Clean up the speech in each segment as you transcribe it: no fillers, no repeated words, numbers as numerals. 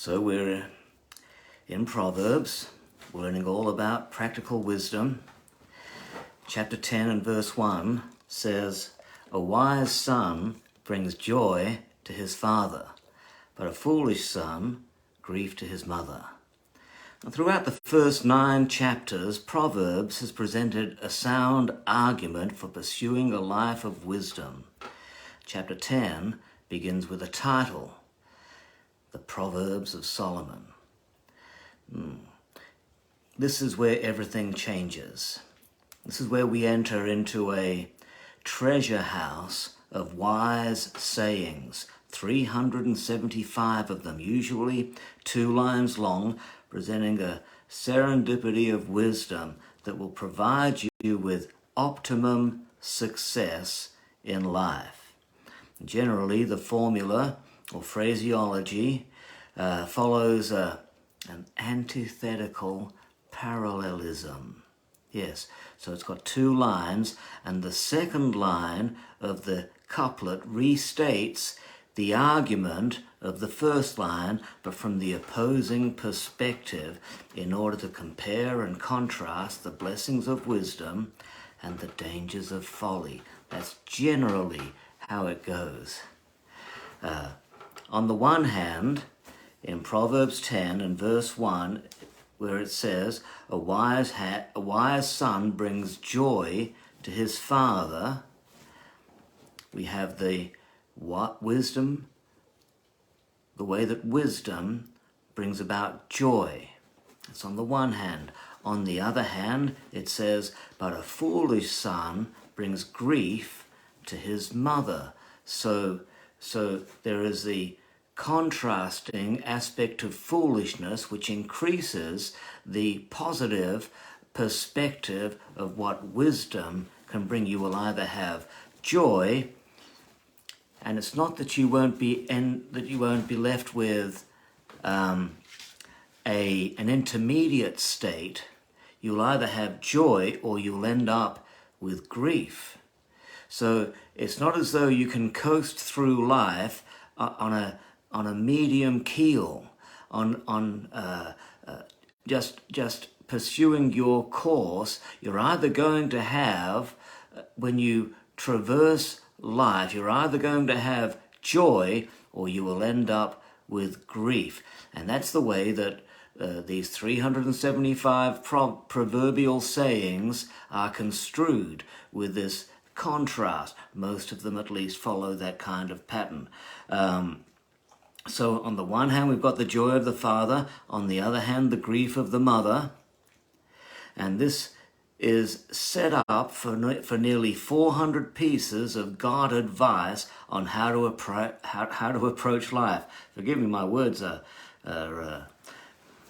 So we're in Proverbs, learning all about practical wisdom. Chapter 10 and verse 1 says, "A wise son brings joy to his father, but a foolish son grief to his mother." And throughout the first 9 chapters, Proverbs has presented a sound argument for pursuing a life of wisdom. Chapter 10 begins with a title, The Proverbs of Solomon. This is where everything changes. This is where we enter into a treasure house of wise sayings, 375 of them, usually 2 lines long, presenting a serendipity of wisdom that will provide you with optimum success in life. Generally, the formula or phraseology follows an antithetical parallelism. Yes, so it's got 2 lines, and the second line of the couplet restates the argument of the first line, but from the opposing perspective, in order to compare and contrast the blessings of wisdom and the dangers of folly. That's generally how it goes. On the one hand, in Proverbs 10 and verse 1, where it says, a wise son brings joy to his father, we have the wisdom, the way that wisdom brings about joy. That's on the one hand. On the other hand, it says, but a foolish son brings grief to his mother. So there is the contrasting aspect of foolishness, which increases the positive perspective of what wisdom can bring. You will either have joy, and it's not that you won't be left with an intermediate state. You'll either have joy or you'll end up with grief. So it's not as though you can coast through life on a medium keel, just pursuing your course. You're either going to have, when you traverse life, you're either going to have joy or you will end up with grief. And that's the way that these 375 proverbial sayings are construed, with this contrast. Most of them at least follow that kind of pattern. So on the one hand, we've got the joy of the father, on the other hand, the grief of the mother. And this is set up for nearly 400 pieces of God advice on how to approach life. Forgive me, my words are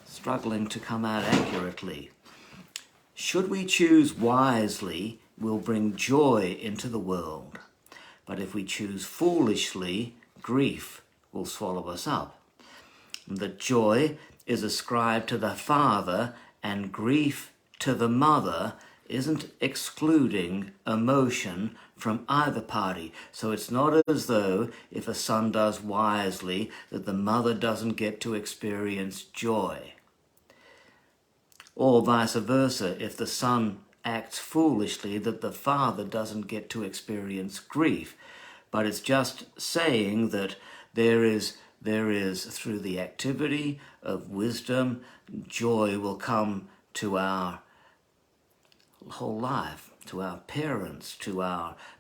struggling to come out accurately. Should we choose wisely, we'll bring joy into the world. But if we choose foolishly, grief will swallow us up. The joy is ascribed to the father, and grief to the mother isn't excluding emotion from either party. So it's not as though if a son does wisely that the mother doesn't get to experience joy. Or vice versa, if the son acts foolishly, that the father doesn't get to experience grief. But it's just saying that there is through the activity of wisdom, joy will come to our whole life, to our parents, to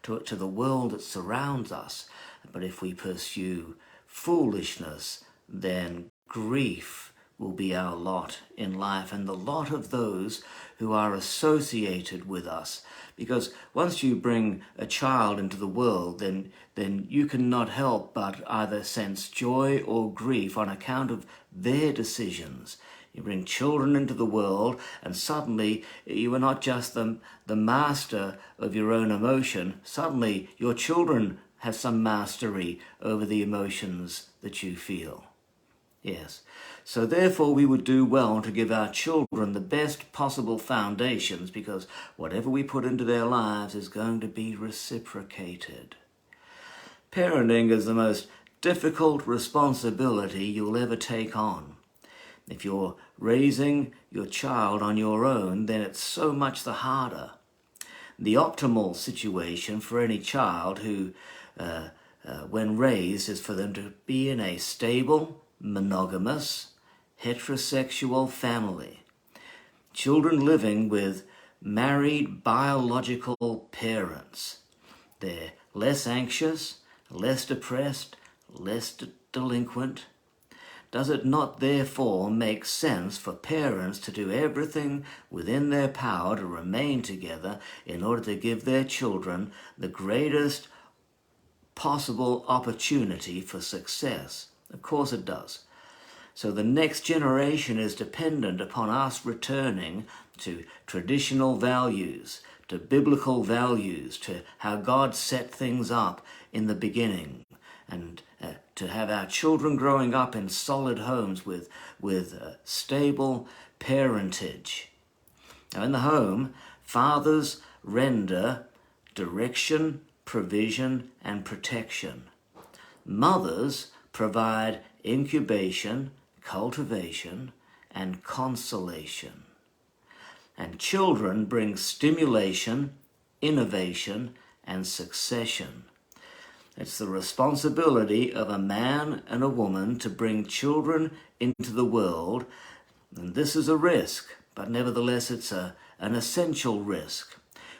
the world that surrounds us. But if we pursue foolishness, then grief will be our lot in life, and the lot of those who are associated with us. Because once you bring a child into the world, then you cannot help but either sense joy or grief on account of their decisions. You bring children into the world, and suddenly you are not just the master of your own emotion. Suddenly your children have some mastery over the emotions that you feel. Yes. So therefore we would do well to give our children the best possible foundations, because whatever we put into their lives is going to be reciprocated. Parenting is the most difficult responsibility you'll ever take on. If you're raising your child on your own, then it's so much the harder. The optimal situation for any child who, when raised, is for them to be in a stable, monogamous, heterosexual family. Children living with married biological parents. They're less anxious, less depressed, less delinquent. Does it not therefore make sense for parents to do everything within their power to remain together in order to give their children the greatest possible opportunity for success? Of course it does. So the next generation is dependent upon us returning to traditional values, to biblical values, to how God set things up in the beginning, and to have our children growing up in solid homes with stable parentage. Now in the home, fathers render direction, provision, and protection. Mothers provide incubation, cultivation, and consolation. And children bring stimulation, innovation, and succession. It's the responsibility of a man and a woman to bring children into the world, and this is a risk, but nevertheless it's an essential risk.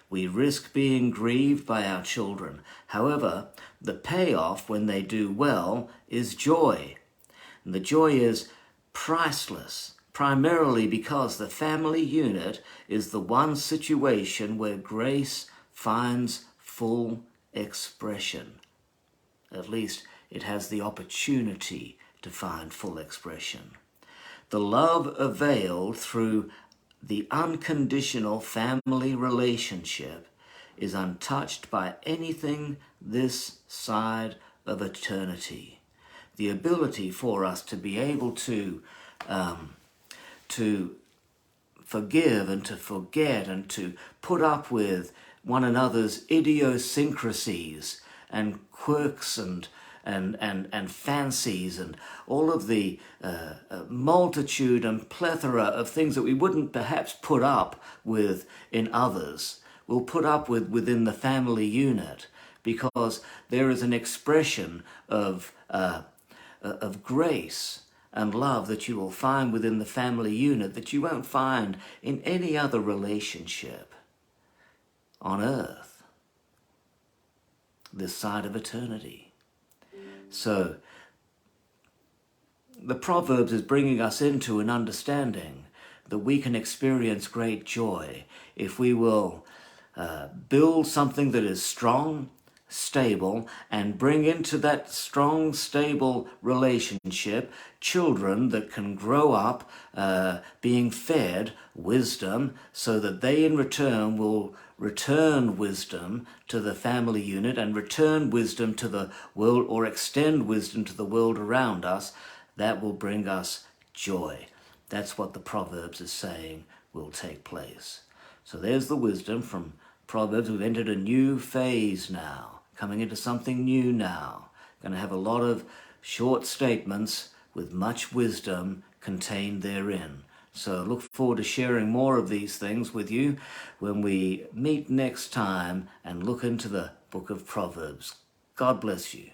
We risk being grieved by our children. However, the payoff when they do well is joy. And the joy is priceless, primarily because the family unit is the one situation where grace finds full expression. At least it has the opportunity to find full expression. The love availed through the unconditional family relationship is untouched by anything this side of eternity. The ability for us to be able to forgive and to forget and to put up with one another's idiosyncrasies and quirks and fancies and all of the multitude and plethora of things that we wouldn't perhaps put up with in others, we'll put up with within the family unit, because there is an expression of grace and love that you will find within the family unit that you won't find in any other relationship on earth, this side of eternity. So the Proverbs is bringing us into an understanding that we can experience great joy if we will build something that is strong, stable, and bring into that strong, stable relationship children that can grow up being fed wisdom, so that they in return will return wisdom to the family unit and return wisdom to the world, or extend wisdom to the world around us. That will bring us joy. That's what the Proverbs is saying will take place. So there's the wisdom from Proverbs. We've entered a new phase now, coming into something new now. Going to have a lot of short statements with much wisdom contained therein. So look forward to sharing more of these things with you when we meet next time and look into the book of Proverbs. God bless you.